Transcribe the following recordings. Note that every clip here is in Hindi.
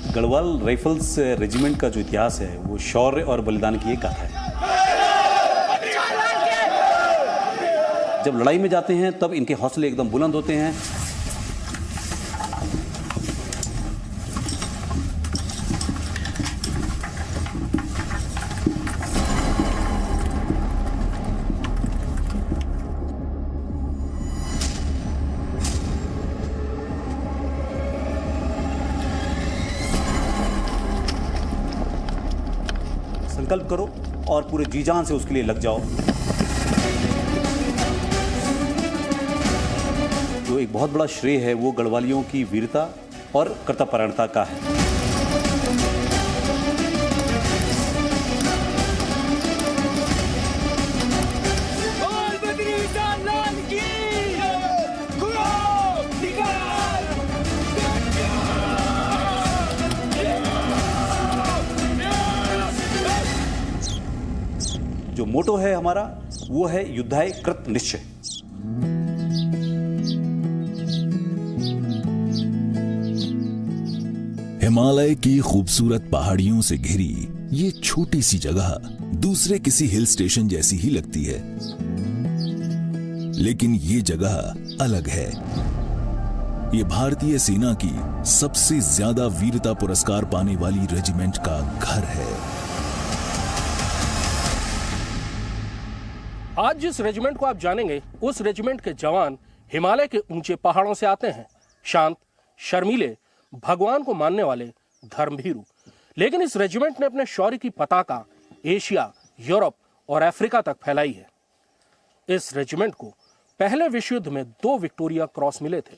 गढ़वाल राइफल्स रेजिमेंट का जो इतिहास है वो शौर्य और बलिदान की एक गाथा है। जब लड़ाई में जाते हैं तब इनके हौसले एकदम बुलंद होते हैं। संकल्प करो और पूरे जी जान से उसके लिए लग जाओ। जो एक बहुत बड़ा श्रेय है वो गढ़वालियों की वीरता और कर्तव्यपरायणता का है। जो मोटो है हमारा वो है युद्धाय कृत निश्चय। हिमालय की खूबसूरत पहाड़ियों से घिरी ये छोटी सी जगह दूसरे किसी हिल स्टेशन जैसी ही लगती है, लेकिन ये जगह अलग है। ये भारतीय सेना की सबसे ज्यादा वीरता पुरस्कार पाने वाली रेजिमेंट का घर है। आज जिस रेजिमेंट को आप जानेंगे, उस रेजिमेंट के जवान हिमालय के ऊंचे पहाड़ों से आते हैं। शांत, शर्मीले, भगवान को मानने वाले, धर्मभीरू। लेकिन इस रेजिमेंट ने अपने शौर्य की पताका एशिया, यूरोप और अफ्रीका तक फैलाई है। इस रेजिमेंट को पहले विश्व युद्ध में 2 विक्टोरिया क्रॉस मिले थे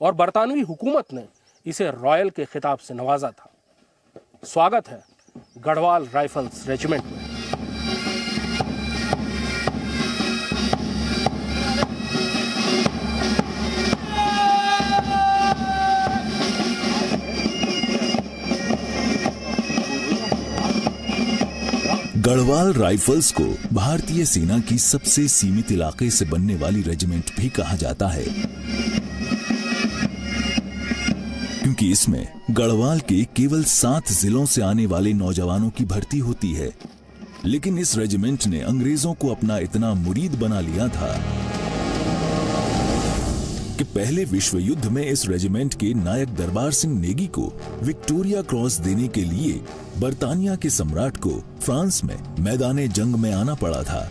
और बरतानवी हुकूमत ने इसे रॉयल के खिताब से नवाजा था। स्वागत है गढ़वाल राइफल्स रेजिमेंट में। गढ़वाल राइफल्स को भारतीय सेना की सबसे सीमित इलाके से बनने वाली रेजिमेंट भी कहा जाता है, क्योंकि इसमें गढ़वाल के केवल 7 जिलों से आने वाले नौजवानों की भर्ती होती है। लेकिन इस रेजिमेंट ने अंग्रेजों को अपना इतना मुरीद बना लिया था कि पहले विश्व युद्ध में इस रेजिमेंट के नायक दरबार सिंह नेगी को विक्टोरिया क्रॉस देने के लिए बर्तानिया के सम्राट को फ्रांस में मैदाने जंग में आना पड़ा था।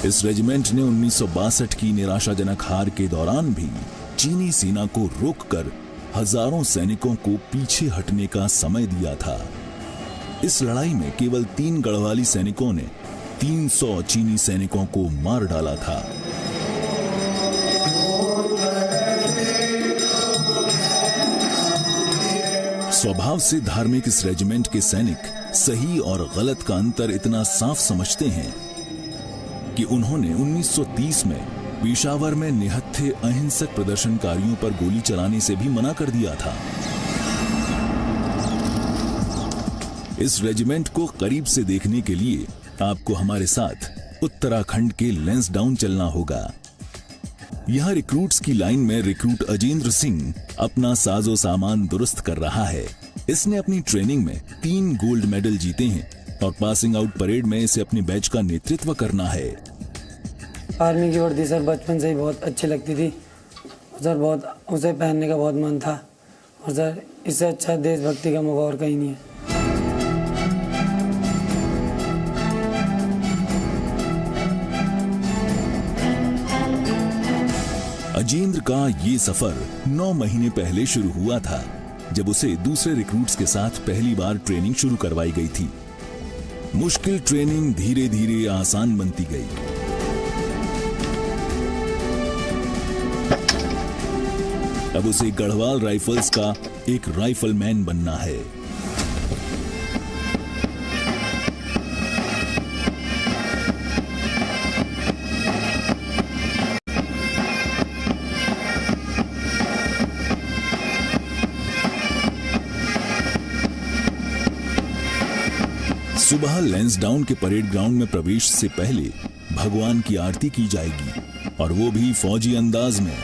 इस रेजिमेंट ने 1962 की निराशाजनक हार के दौरान भी चीनी सेना को रोककर हजारों सैनिकों को पीछे हटने का समय दिया था। इस लड़ाई में केवल 3 गढ़वाली सैनिकों ने 300 चीनी सैनिकों को मार डाला था। स्वभाव से धार्मिक इस रेजिमेंट के सैनिक सही और गलत का अंतर इतना साफ समझते हैं कि उन्होंने 1930 में पेशावर में निहत्थे अहिंसक प्रदर्शनकारियों पर गोली चलाने से भी मना कर दिया था। इस रेजिमेंट को करीब से देखने के लिए आपको हमारे साथ उत्तराखंड के लैंसडाउन चलना होगा। यहाँ रिक्रूट्स की लाइन में रिक्रूट अजेंद्र सिंह अपना साजो सामान दुरुस्त कर रहा है। इसने अपनी ट्रेनिंग में 3 गोल्ड मेडल जीते हैं और पासिंग आउट परेड में इसे अपने बैच का नेतृत्व करना है। आर्मी की वर्दी सर बचपन से ही बहुत अच्छी लगती थी सर, बहुत उसे पहनने का बहुत मन था और सर इससे अच्छा देशभक्ति का मौका और कहीं नहीं है। अजेंद्र का ये सफर 9 महीने पहले शुरू हुआ था, जब उसे दूसरे रिक्रूट्स के साथ पहली बार ट्रेनिंग शुरू करवाई गई थी। मुश्किल ट्रेनिंग धीरे धीरे आसान बनती गई। अब उसे गढ़वाल राइफल्स का एक राइफलमैन बनना है। सुबह लैंसडाउन के परेड ग्राउंड में प्रवेश से पहले भगवान की आरती की जाएगी, और वो भी फौजी अंदाज में।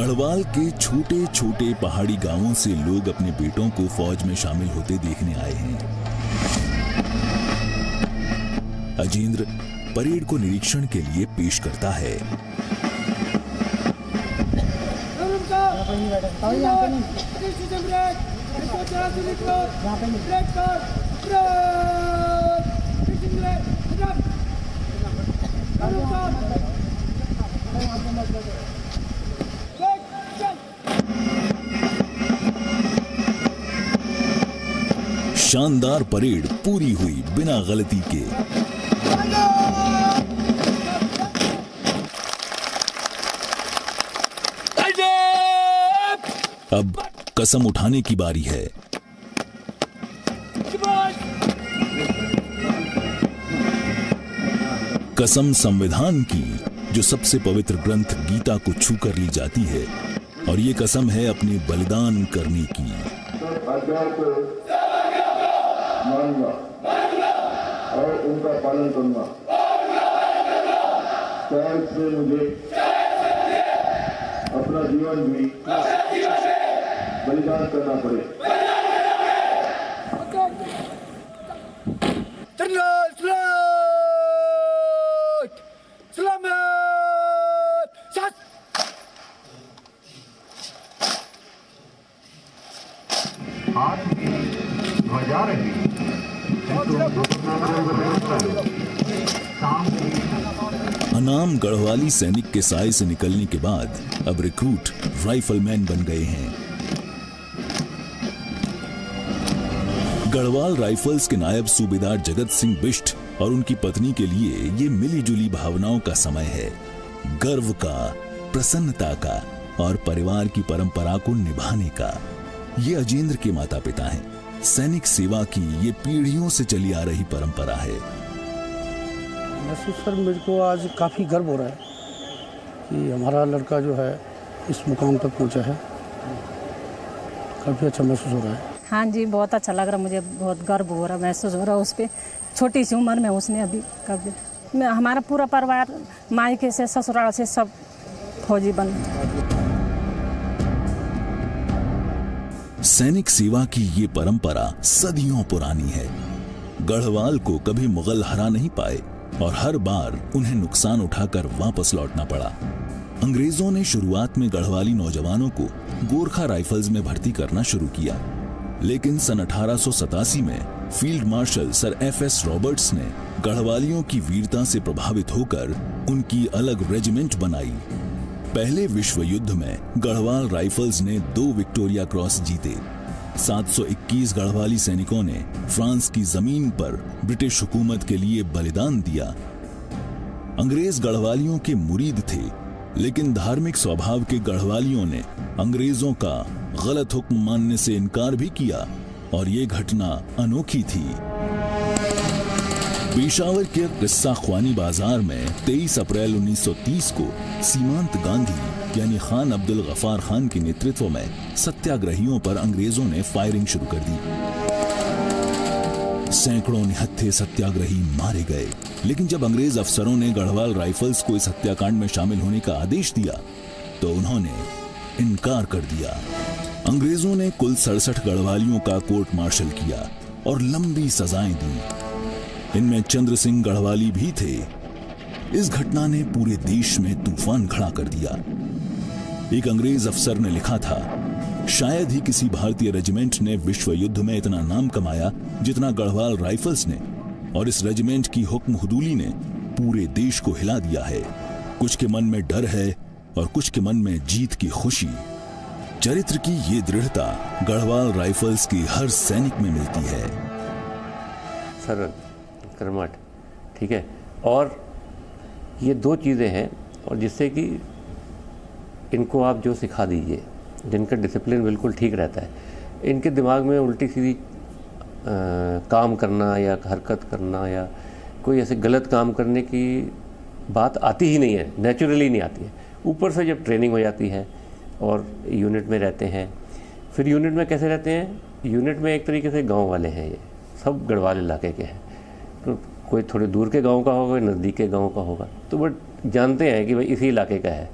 गढ़वाल के छोटे छोटे पहाड़ी गांवों से लोग अपने बेटों को फौज में शामिल होते देखने आए हैं। अजेंद्र परेड को निरीक्षण के लिए पेश करता है। शानदार परेड पूरी हुई बिना गलती के। अब कसम उठाने की बारी है। कसम संविधान की, जो सबसे पवित्र ग्रंथ गीता को छूकर ली जाती है, और ये कसम है अपने बलिदान करने की। मानूंगा और उनका पालन करूंगा, चाहे से मुझे अपना जीवन भी बलिदान करना पड़े। हाथ में ध्वजा रही अनाम गढ़वाली सैनिक के साए से निकलने के बाद अब रिक्रूट राइफलमैन बन गए हैं। गढ़वाल राइफल्स के नायब सूबेदार जगत सिंह बिष्ट और उनकी पत्नी के लिए ये मिलीजुली भावनाओं का समय है, गर्व का, प्रसन्नता का और परिवार की परंपरा को निभाने का। ये अजेंद्र के माता पिता हैं। सैनिक सेवा की ये पीढ़ियों से चली आ रही परंपरा है। महसूस सर मेरे को आज काफ़ी गर्व हो रहा है कि हमारा लड़का जो है इस मुकाम तक पहुंचा है। काफ़ी अच्छा महसूस हो रहा है। हाँ जी, बहुत अच्छा लग रहा है मुझे, बहुत गर्व हो रहा है, महसूस हो रहा है उस पर। छोटी सी उम्र में उसने अभी कभी हमारा पूरा परिवार मायके से ससुराल से सब फौजी बन। सैनिक सेवा की ये परंपरा सदियों पुरानी है। गढ़वाल को कभी मुगल हरा नहीं पाए और हर बार उन्हें नुकसान उठाकर वापस लौटना पड़ा। अंग्रेजों ने शुरुआत में गढ़वाली नौजवानों को गोरखा राइफल्स में भर्ती करना शुरू किया, लेकिन सन 1887 में फील्ड मार्शल सर एफ.एस. रॉबर्ट्स ने गढ़वालियों की वीरता से प्रभावित होकर उनकी अलग रेजिमेंट बनाई। पहले विश्व युद्ध में गढ़वाल राइफल्स ने 2 विक्टोरिया क्रॉस जीते। 721 गढ़वाली सैनिकों ने फ्रांस की जमीन पर ब्रिटिश हुकूमत के लिए बलिदान दिया। अंग्रेज गढ़वालियों के मुरीद थे, लेकिन धार्मिक स्वभाव के गढ़वालियों ने अंग्रेजों का गलत हुक्म मानने से इनकार भी किया और ये घटना अनोखी थी। पेशावर के किस्सा ख्वानी बाजार में 23 अप्रैल 1930 को सीमांत गांधी यानी खान अब्दुल गफार खान के नेतृत्व में सत्याग्रहियों पर अंग्रेजों ने फायरिंग शुरू कर दी। सैकड़ों निहत्थे सत्याग्रही मारे गए, लेकिन जब अंग्रेज अफसरों ने गढ़वाल राइफल्स को इस हत्याकांड में शामिल होने का आदेश दिया तो उन्होंने इनकार कर दिया। अंग्रेजों ने कुल 67 गढ़वालियों का कोर्ट मार्शल किया और लंबी सजाएं दी। इनमें चंद्र सिंह गढ़वाली भी थे। इस घटना ने पूरे देश में तूफान खड़ा कर दिया। एक अंग्रेज अफसर ने लिखा था, शायद ही किसी भारतीय रेजिमेंट ने विश्व युद्ध में इतना नाम कमाया जितना गढ़वाल राइफल्स ने, और इस रेजिमेंट की हुक्म हुदूली ने पूरे देश को हिला दिया है। कुछ के मन में डर है और कुछ के मन में जीत की खुशी। चरित्र की ये दृढ़ता गढ़वाल राइफल्स की हर सैनिक में मिलती है। सरल कर्मठ, ठीक है, और ये 2 चीज़ें हैं, और जिससे कि इनको आप जो सिखा दीजिए, जिनका डिसिप्लिन बिल्कुल ठीक रहता है, इनके दिमाग में उल्टी सीधी काम करना या हरकत करना या कोई ऐसे गलत काम करने की बात आती ही नहीं है, नेचुरली नहीं आती है। ऊपर से जब ट्रेनिंग हो जाती है और यूनिट में रहते हैं, फिर यूनिट में कैसे रहते हैं, यूनिट में एक तरीके से गांव वाले हैं, ये सब गढ़वाल इलाके के हैं, तो कोई थोड़े दूर के गांव का होगा, नज़दीक के गांव का होगा, तो बट जानते हैं कि भाई इसी इलाके का है।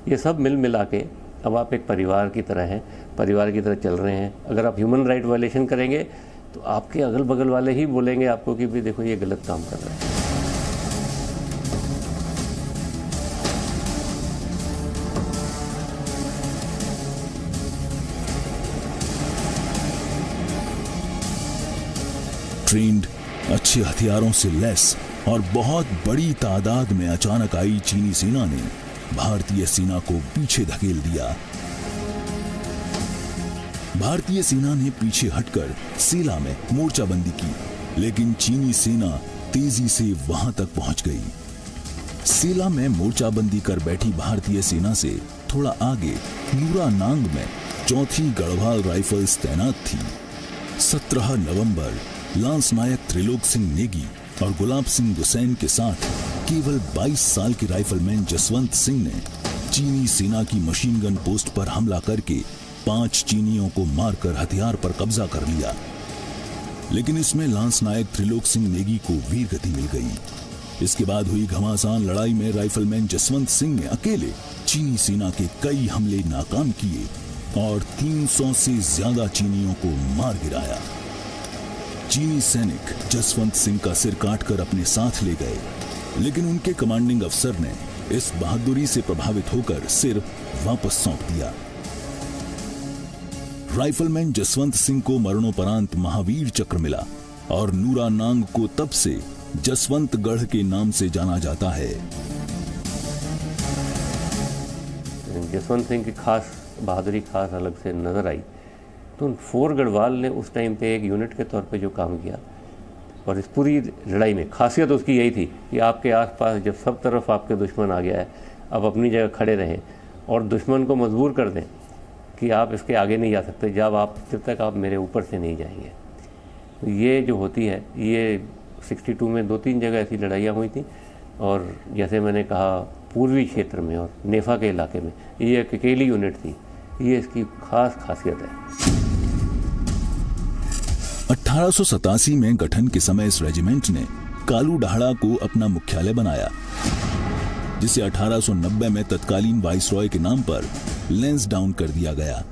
ये सब मिल मिला के अब आप एक परिवार की तरह हैं, परिवार की तरह चल रहे हैं। अगर आप ह्यूमन राइट वायलेशन करेंगे तो आपके अगल बगल वाले ही बोलेंगे आपको कि भी देखो ये गलत काम कर रहे हैं। ट्रेंड, अच्छे हथियारों से लैस और बहुत बड़ी तादाद में अचानक आई चीनी सेना ने भारतीय सेना को पीछे धकेल दिया। भारतीय सेना ने पीछे हटकर सेला में मोर्चाबंदी की, लेकिन चीनी सेना तेजी से वहां तक पहुंच गई। सेला में मोर्चाबंदी कर बैठी भारतीय सेना से थोड़ा आगे नूरानांग में 4थी गढ़वाल राइफल्स तैनात थी। 17 नवंबर लांस नायक त्रिलोक सिंह नेगी और गुलाब सिंह हुसैन के साथ केवल 22 साल के राइफलमैन जसवंत सिंह ने चीनी सेना की मशीन गन पोस्ट पर हमला करके 5 चीनियों को मारकर हथियार पर कब्जा कर लिया। लेकिन इसमें लांस नायक त्रिलोक सिंह नेगी को वीर गति मिल गई। इसके बाद हुई घमासान लड़ाई में राइफलमैन जसवंत सिंह ने अकेले चीनी सेना के कई हमले नाकाम किए और 300 से ज्यादा चीनियों को मार गिराया। चीनी सैनिक जसवंत सिंह का सिर काटकर अपने साथ ले गए, लेकिन उनके कमांडिंग अफसर ने इस बहादुरी से प्रभावित होकर सिर वापस सौंप दिया। राइफलमैन जसवंत सिंह को मरणोपरांत महावीर चक्र मिला और नूरानांग को तब से जसवंतगढ़ के नाम से जाना जाता है। जसवंत सिंह की खास बहादुरी खास अलग से नजर आई। तो 4 गढ़वाल ने उस टाइम पे एक यूनिट के तौर पे जो काम किया, और इस पूरी लड़ाई में खासियत उसकी यही थी कि आपके आसपास जब सब तरफ आपके दुश्मन आ गया है, आप अपनी जगह खड़े रहें और दुश्मन को मजबूर कर दें कि आप इसके आगे नहीं जा सकते जब तक आप मेरे ऊपर से नहीं जाएंगे। तो ये जो होती है, ये 62 में 2-3 जगह ऐसी लड़ाइयाँ हुई थी, और जैसे मैंने कहा पूर्वी क्षेत्र में और नेफा के इलाके में ये एक अकेली यूनिट थी। ये इसकी खास खासियत है। 1887 में गठन के समय इस रेजिमेंट ने कालू ढाड़ा को अपना मुख्यालय बनाया, जिसे 1890 में तत्कालीन वाइसरॉय के नाम पर लैंसडाउन कर दिया गया।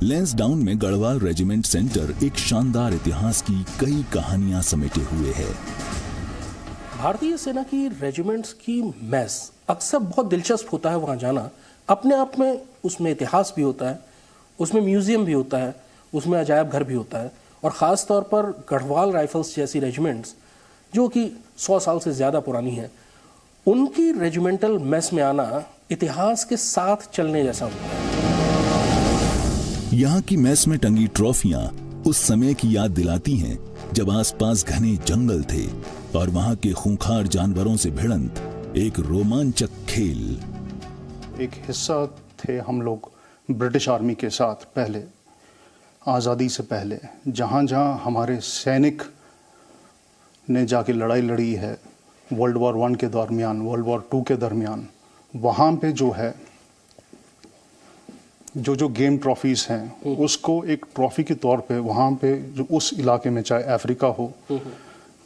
लैंसडाउन में गढ़वाल रेजिमेंट सेंटर एक शानदार इतिहास की कई कहानियां समेटे हुए है। भारतीय सेना की रेजिमेंट्स की मैस अक्सर बहुत दिलचस्प होता है वहां जाना। अपने आप में उसमें इतिहास भी होता है, उसमें म्यूजियम भी होता है, उसमें अजायब घर भी होता है। और ख़ास तौर पर गढ़वाल राइफल्स जैसी रेजिमेंट्स जो कि 100 साल से ज़्यादा पुरानी हैं, उनकी रेजिमेंटल मैस में आना इतिहास के साथ चलने जैसा होता है। यहाँ की मैस में टंगी ट्रॉफियां उस समय की याद दिलाती हैं जब आसपास घने जंगल थे और वहाँ के खूंखार जानवरों से भिड़ंत एक रोमांचक खेल। एक हिस्सा थे हम लोग ब्रिटिश आर्मी के साथ पहले, आज़ादी से पहले, जहाँ जहाँ हमारे सैनिक ने जाके लड़ाई लड़ी है वर्ल्ड वॉर 1 के दरमियान, वर्ल्ड वॉर 2 के दरमियान, वहाँ पे जो है जो गेम ट्रॉफीज़ हैं उसको एक ट्रॉफी के तौर पे वहाँ पे जो उस इलाके में, चाहे अफ्रीका हो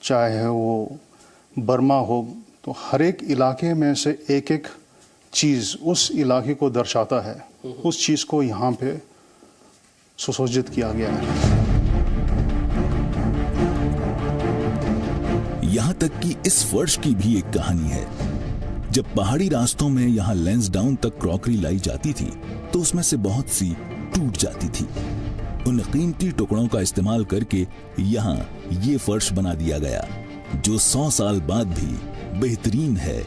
चाहे वो बर्मा हो, तो हर एक इलाके में से एक एक चीज़ उस इलाके को दर्शाता है। उस चीज़ को यहाँ पे सुसज्जित किया गया है। यहाँ तक कि इस फर्श की भी एक कहानी है। जब पहाड़ी रास्तों में यहाँ लैंसडाउन तक क्रॉकरी लाई जाती थी तो उसमें से बहुत सी टूट जाती थी। उन कीमती टुकड़ों का इस्तेमाल करके यहाँ ये फर्श बना दिया गया, जो 100 साल बाद भी बेहतरीन है।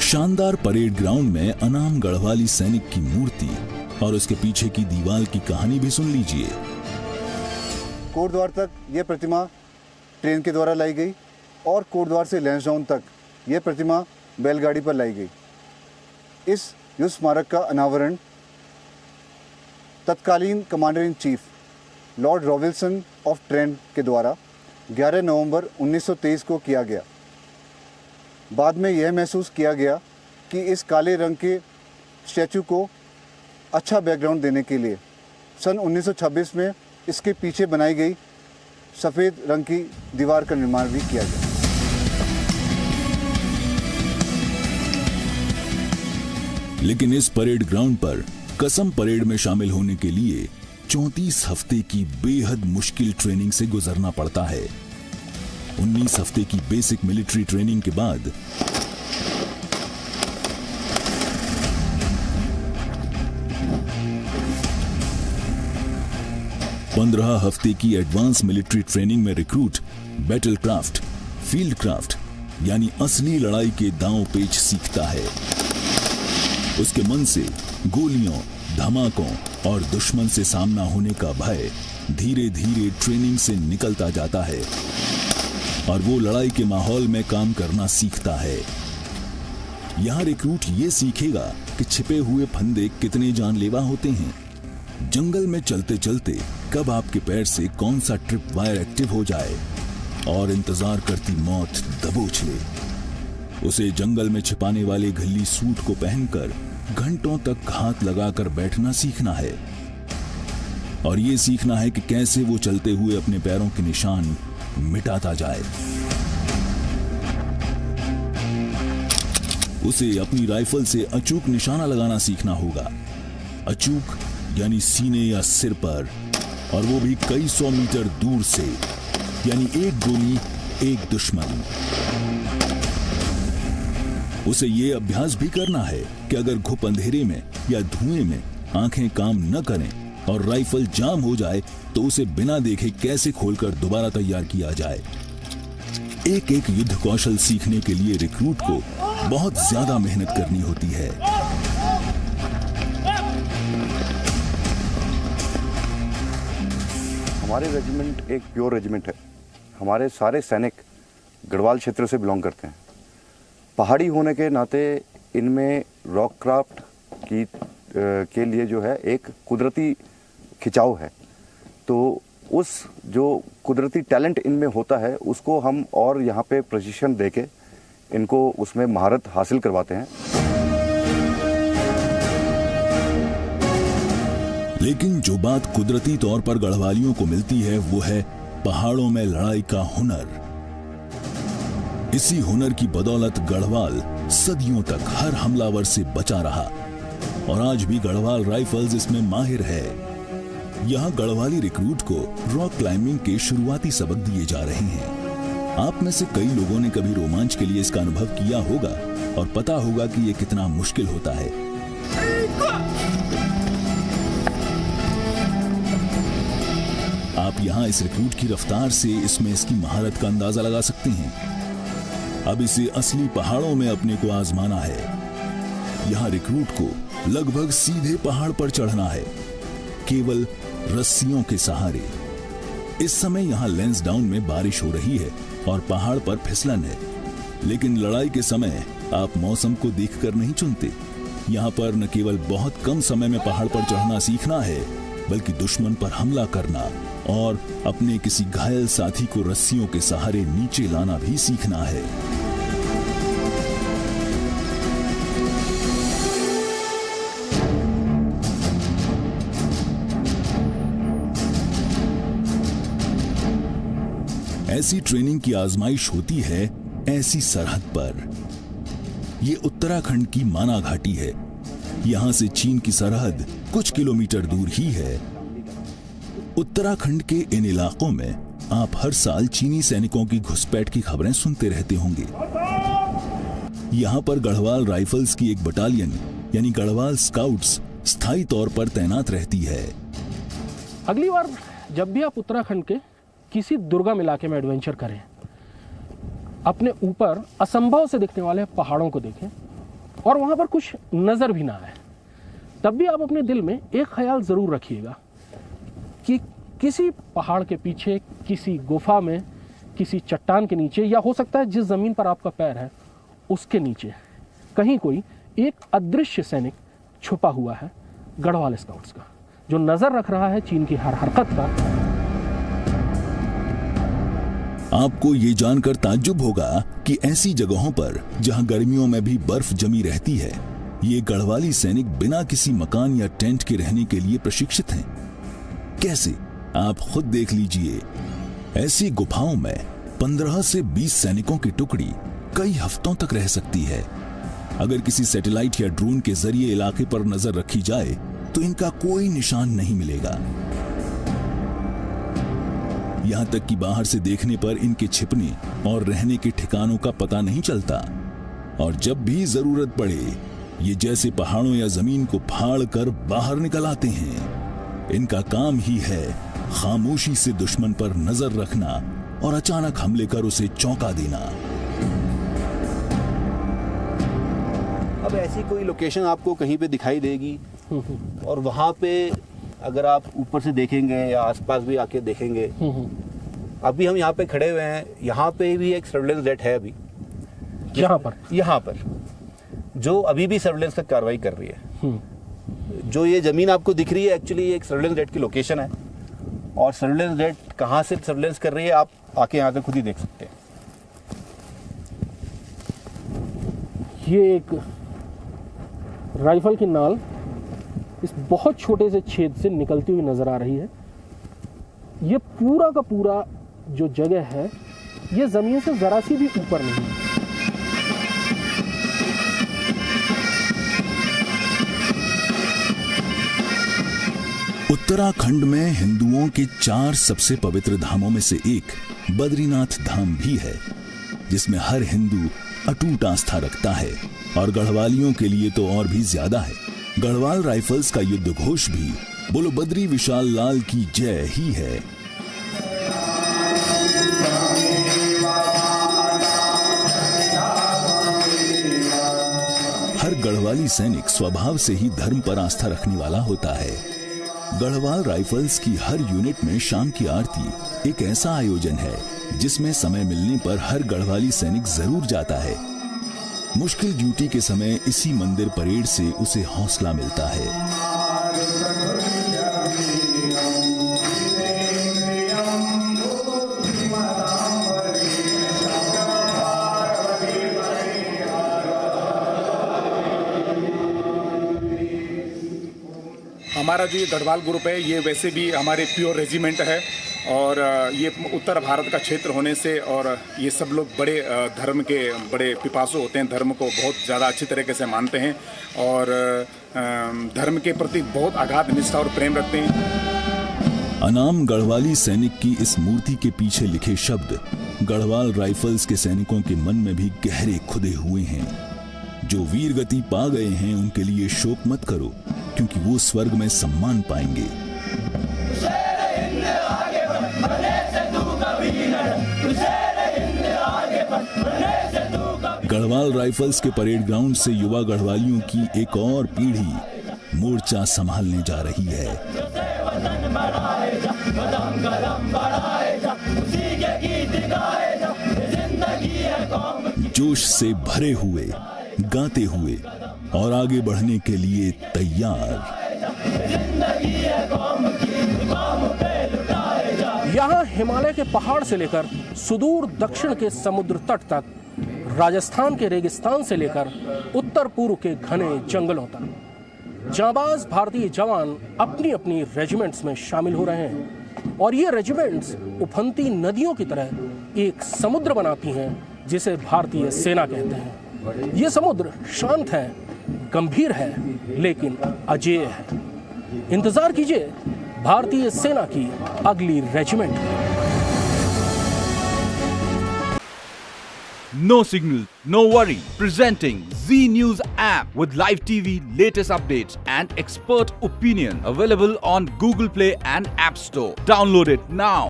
शानदार परेड ग्राउंड में अनाम गढ़वाली सैनिक की मूर्ति और उसके पीछे की दीवार की कहानी भी सुन लीजिए। कोटद्वार तक यह प्रतिमा ट्रेन के द्वारा लाई गई और कोटद्वार से लैंसडाउन तक यह प्रतिमा बैलगाड़ी पर लाई गई। इस युद्ध स्मारक का अनावरण तत्कालीन commander in chief Lord Robinson of Trent के द्वारा 11 नवंबर 1923 को किया गया। बाद में यह महसूस किया गया कि इस काले रंग के स्टैचू को अच्छा बैकग्राउंड देने के लिए सन 1926 में इसके पीछे बनाई गई सफ़ेद रंग की दीवार का निर्माण भी किया गया। लेकिन इस परेड ग्राउंड पर कसम परेड में शामिल होने के लिए 34 हफ्ते की बेहद मुश्किल ट्रेनिंग से गुजरना पड़ता है। 19 हफ्ते की बेसिक मिलिट्री ट्रेनिंग के बाद 15 हफ्ते की एडवांस मिलिट्री ट्रेनिंग में recruit battle craft, field craft यानी असली लड़ाई के दांव पेच सीखता है। उसके मन से गोलियों, धमाकों और दुश्मन से सामना होने का भय धीरे धीरे ट्रेनिंग से निकलता जाता है और वो लड़ाई के माहौल में काम करना सीखता है। यहां रिक्रूट ये सीखेगा कि छिपे हुए फंदे कितने जानलेवा होते हैं। जंगल में चलते चलते कब आपके पैर से कौन सा ट्रिप वायर एक्टिव हो जाए और इंतजार करती मौत दबोच ले। उसे जंगल में छिपाने वाले घिल्ली सूट को पहनकर घंटों तक हाथ लगाकर बैठना सीखना है और ये सीखना है कि कैसे वो चलते हुए अपने पैरों के निशान मिटाता जाए। उसे अपनी राइफल से अचूक निशाना लगाना सीखना होगा। अचूक यानी सीने या सिर पर, और वो भी कई सौ मीटर दूर से, यानी एक गोली एक दुश्मन। उसे ये अभ्यास भी करना है कि अगर घुप अंधेरे में या धुएं में आंखें काम न करें और राइफल जाम हो जाए तो उसे बिना देखे कैसे खोलकर दोबारा तैयार किया जाए। एक एक युद्ध कौशल सीखने के लिए रिक्रूट को बहुत ज्यादा मेहनत करनी होती है। हमारे रेजिमेंट एक प्योर रेजिमेंट है। हमारे सारे सैनिक गढ़वाल क्षेत्र से बिलोंग करते हैं। पहाड़ी होने के नाते इनमें रॉक क्राफ्ट के लिए जो है एक कुदरती खिंचाव है, तो उस जो कुदरती टैलेंट इनमें होता है उसको हम और यहाँ पे प्रशिक्षण देके इनको उसमें महारत हासिल करवाते हैं। लेकिन जो बात कुदरती तौर पर गढ़वालियों को मिलती है वो है पहाड़ों में लड़ाई का हुनर। इसी हुनर की बदौलत गढ़वाल सदियों तक हर हमलावर से बचा रहा और आज भी गढ़वाल राइफल्स इसमें माहिर है। यहाँ गढ़वाली रिक्रूट को रॉक क्लाइंबिंग के शुरुआती सबक दिए जा रहे हैं। आप में से कई लोगों ने कभी रोमांच के लिए इसका अनुभव किया होगा और पता होगा कि ये कितना मुश्किल होता है। आप यहाँ इस रिक्रूट की रफ्तार से इसमें इसकी महारत का अंदाजा लगा सकते हैं। अब इसे असली पहाड़ों में अपने को आजमाना है। यहाँ रिक्रूट को लगभग सीधे पहाड़ पर चढ़ना है, केवल रस्सियों के सहारे। इस समय यहाँ लैंसडाउन में बारिश हो रही है और पहाड़ पर फिसलन है, लेकिन लड़ाई के समय आप मौसम को देखकर नहीं चुनते। यहाँ पर न केवल बहुत कम समय में पहाड़ पर चढ़ना सीखना है, बल्कि दुश्मन पर हमला करना और अपने किसी घायल साथी को रस्सियों के सहारे नीचे लाना भी सीखना है। ऐसी ट्रेनिंग की आजमाइश होती है ऐसी सरहद पर। यह उत्तराखंड की माना घाटी है। यहां से चीन की सरहद कुछ किलोमीटर दूर ही है। उत्तराखंड के इन इलाकों में आप हर साल चीनी सैनिकों की घुसपैठ की खबरें सुनते रहते होंगे। यहां पर गढ़वाल राइफल्स की एक बटालियन यानी गढ़वाल स्काउट्स स्थायी तौर पर तैनात रहती है। अगली बार जब भी आप उत्तराखंड के किसी दुर्गम इलाके में एडवेंचर करें, अपने ऊपर असंभव से दिखने वाले पहाड़ों को देखें और वहां पर कुछ नजर भी ना आए, तब भी आप अपने दिल में एक ख्याल जरूर रखिएगा कि किसी पहाड़ के पीछे, किसी गुफा में, किसी चट्टान के नीचे, या हो सकता है जिस जमीन पर आपका पैर है उसके नीचे कहीं कोई एक अदृश्य सैनिक छुपा हुआ है गढ़वाल स्काउट्स का, जो नजर रख रहा है चीन की हर हरकत पर। आपको ये जानकर ताज्जुब होगा कि ऐसी जगहों पर जहां गर्मियों में भी बर्फ जमी रहती है, ये गढ़वाली सैनिक बिना किसी मकान या टेंट के रहने के लिए प्रशिक्षित हैं। कैसे? आप खुद देख लीजिए। ऐसी गुफाओं में 15 से 20 सैनिकों की टुकड़ी कई हफ्तों तक रह सकती है। अगर किसी सैटेलाइट या ड्रोन के जरिए इलाके पर नजर रखी जाए तो इनका कोई निशान नहीं मिलेगा। यहां तक कि बाहर से देखने पर इनके छिपने और रहने के ठिकानों का पता नहीं चलता। और जब भी जरूरत पड़े ये जैसे पहाड़ों या जमीन को फाड़ कर बाहर निकल आते हैं। इनका काम ही है खामोशी से दुश्मन पर नजर रखना और अचानक हमले कर उसे चौंका देना। अब ऐसी कोई लोकेशन आपको कहीं पे दिखाई देगी और वहां पे अगर आप ऊपर से देखेंगे या आसपास भी आके देखेंगे, अभी हम यहाँ पे खड़े हुए हैं, यहाँ पे भी एक सर्वेलेंस जेट है अभी यहाँ पर जो अभी भी सर्वेलेंस का कार्रवाई कर रही है। जो ये जमीन आपको दिख रही है एक्चुअली एक सर्वेलेंस जेट की लोकेशन है और सर्वेलेंस जेट कहाँ से सर्वेलेंस कर रही है आप आके यहाँ पे खुद ही देख सकते हैं। ये एक राइफल की नाल इस बहुत छोटे से छेद से निकलती हुई नजर आ रही है। ये पूरा का पूरा जो जगह है ये जमीन से जरा सी भी ऊपर नहीं है। उत्तराखंड में हिंदुओं के 4 सबसे पवित्र धामों में से एक बद्रीनाथ धाम भी है, जिसमें हर हिंदू अटूट आस्था रखता है और गढ़वालियों के लिए तो और भी ज्यादा है। गढ़वाल राइफल्स का युद्ध घोष भी बोलो बद्री विशाल लाल की जय ही है। हर गढ़वाली सैनिक स्वभाव से ही धर्म पर आस्था रखने वाला होता है। गढ़वाल राइफल्स की हर यूनिट में शाम की आरती एक ऐसा आयोजन है जिसमें समय मिलने पर हर गढ़वाली सैनिक जरूर जाता है। मुश्किल ड्यूटी के समय इसी मंदिर परेड से उसे हौसला मिलता है। हमारा जो ये गढ़वाल ग्रुप है ये वैसे भी हमारे प्योर रेजिमेंट है और ये उत्तर भारत का क्षेत्र होने से और ये सब लोग बड़े धर्म के बड़े पिपासु होते हैं, धर्म को बहुत ज़्यादा अच्छी तरीके से मानते हैं और धर्म के प्रति बहुत अगाध निष्ठा और प्रेम रखते हैं। अनाम गढ़वाली सैनिक की इस मूर्ति के पीछे लिखे शब्द गढ़वाल राइफल्स के सैनिकों के मन में भी गहरे खुदे हुए हैं। जो वीर गति पा गए हैं उनके लिए शोक मत करो, क्योंकि वो स्वर्ग में सम्मान पाएंगे। गढ़वाल राइफल्स के परेड ग्राउंड से युवा गढ़वालियों की एक और पीढ़ी मोर्चा संभालने जा रही है। जोश से भरे हुए, गाते हुए और आगे बढ़ने के लिए तैयार। यहाँ हिमालय के पहाड़ से लेकर सुदूर दक्षिण के समुद्र तट तक, राजस्थान के रेगिस्तान से लेकर उत्तर पूर्व के घने जंगलों तक जांबाज भारतीय जवान अपनी अपनी रेजिमेंट्स में शामिल हो रहे हैं और ये रेजिमेंट्स उफनती नदियों की तरह एक समुद्र बनाती हैं जिसे भारतीय सेना कहते हैं। ये समुद्र शांत है, गंभीर है, लेकिन अजेय है। इंतजार कीजिए भारतीय सेना की अगली regiment. No signal, no worry. Presenting Z News app with live TV, latest updates and expert opinion. Available on Google Play and App Store. Download it now.